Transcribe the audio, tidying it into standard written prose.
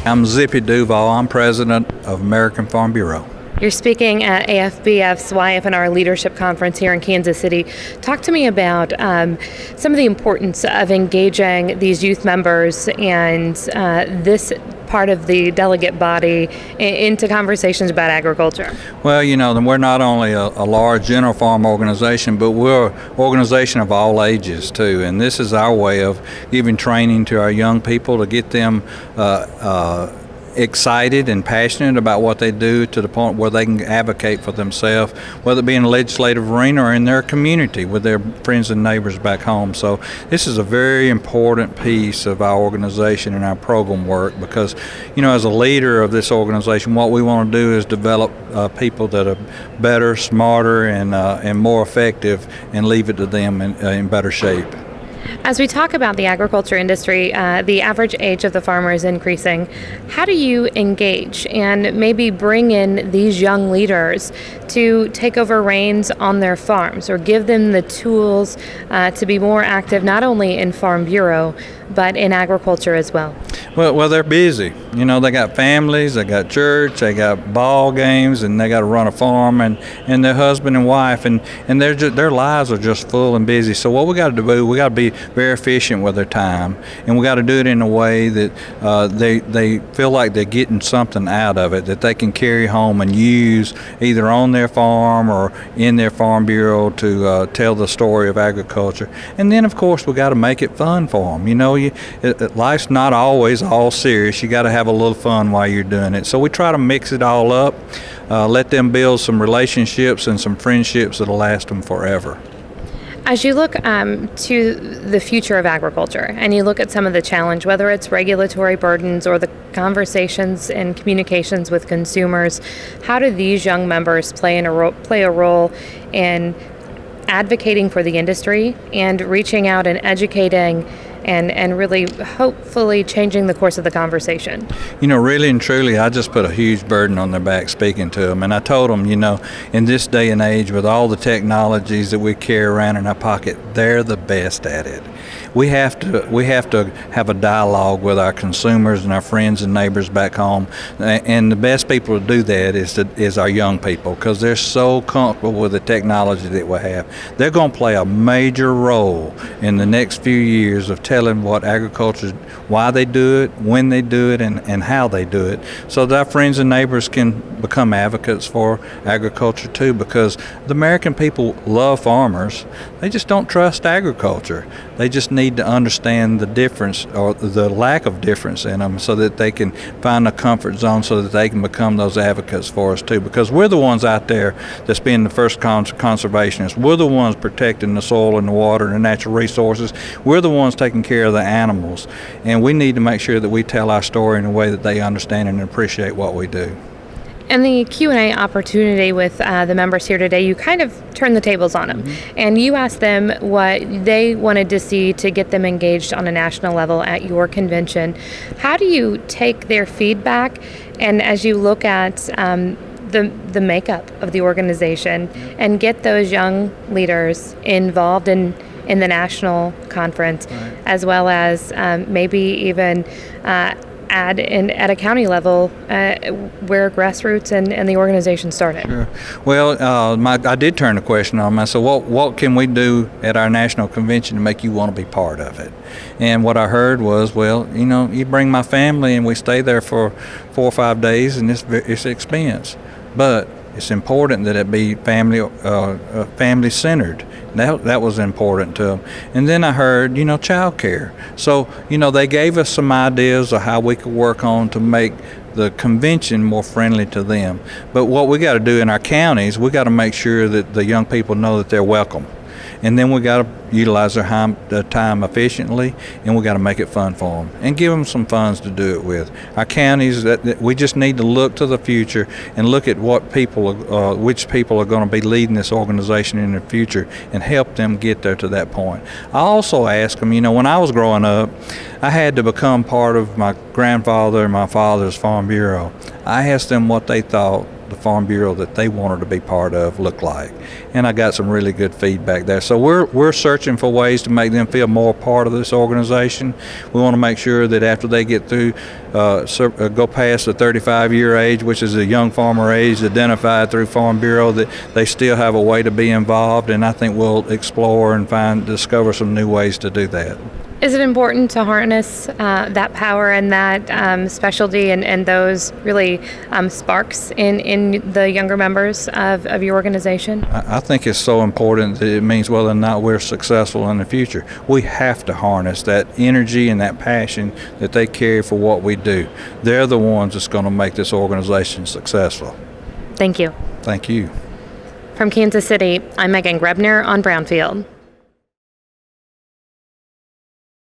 I'm Zippy Duvall. I'm president of American Farm Bureau. You're speaking at AFBF's YF&R Leadership Conference here in Kansas City. Talk to me about some of the importance of engaging these youth members and this part of the delegate body into conversations about agriculture. Well, we're not only a large general farm organization, but we're an organization of all ages too. And this is our way of giving training to our young people to get them excited and passionate about what they do to the point where they can advocate for themselves, whether it be in the legislative arena or in their community with their friends and neighbors back home. So this is a very important piece of our organization and our program work because, as a leader of this organization, what we want to do is develop people that are better, smarter, and more effective and leave it to them in better shape. As we talk about the agriculture industry, the average age of the farmer is increasing. How do you engage and maybe bring in these young leaders to take over reins on their farms or give them the tools to be more active not only in Farm Bureau but in agriculture as well? Well, they're busy. They got families, they got church, they got ball games, and they got to run a farm, and their husband and wife, and their lives are just full and busy. So what we got to do, we got to be very efficient with their time, and we got to do it in a way that they feel like they're getting something out of it that they can carry home and use either on their farm or in their Farm Bureau to tell the story of agriculture. And then, of course, we got to make it fun for them. Life's not always all serious. You got to have a little fun while you're doing it. So we try to mix it all up, let them build some relationships and some friendships that'll last them forever. As you look to the future of agriculture and you look at some of the challenge, whether it's regulatory burdens or the conversations and communications with consumers, how do these young members play a role in advocating for the industry and reaching out and educating and really hopefully changing the course of the conversation? Really and truly, I just put a huge burden on their back speaking to them. And I told them, in this day and age with all the technologies that we carry around in our pocket, they're the best at it. We have to have a dialogue with our consumers and our friends and neighbors back home, and the best people to do that is our young people, because they're so comfortable with the technology that we have. They're going to play a major role in the next few years of telling what agriculture, why they do it, when they do it, and how they do it, so that our friends and neighbors can become advocates for agriculture too, because the American people love farmers. They just don't trust agriculture. They just need to understand the difference or the lack of difference in them so that they can find a comfort zone so that they can become those advocates for us too, because we're the ones out there that's being the first conservationists. We're the ones protecting the soil and the water and the natural resources. We're the ones taking care of the animals, and we need to make sure that we tell our story in a way that they understand and appreciate what we do. And the Q&A opportunity with the members here today, you kind of turned the tables on them, and you asked them what they wanted to see to get them engaged on a national level at your convention. How do you take their feedback, and as you look at the makeup of the organization and get those young leaders involved in the national conference, as well as maybe even add in at a county level where grassroots and the organization started? Sure. Well, I did turn the question on them. I said, what can we do at our national convention to make you want to be part of it? And what I heard was, you bring my family and we stay there for 4 or 5 days, and it's expense. But it's important that it be family centered. That was important to them. And then I heard, child care. So, they gave us some ideas of how we could work on to make the convention more friendly to them. But what we got to do in our counties, we got to make sure that the young people know that they're welcome. And then we got to utilize their time efficiently, and we got to make it fun for them and give them some funds to do it with. Our counties, we just need to look to the future and look at which people are going to be leading this organization in the future and help them get there to that point. I also ask them, when I was growing up, I had to become part of my grandfather and my father's Farm Bureau. I asked them what they thought the Farm Bureau that they wanted to be part of looked like. And I got some really good feedback there. So we're searching for ways to make them feel more part of this organization. We want to make sure that after they get through, go past the 35-year age, which is a young farmer age identified through Farm Bureau, that they still have a way to be involved. And I think we'll explore and discover some new ways to do that. Is it important to harness that power and that specialty and those really sparks in the younger members of your organization? I think it's so important that it means whether or not we're successful in the future. We have to harness that energy and that passion that they carry for what we do. They're the ones that's going to make this organization successful. Thank you. Thank you. From Kansas City, I'm Meghan Grebner on Brownfield.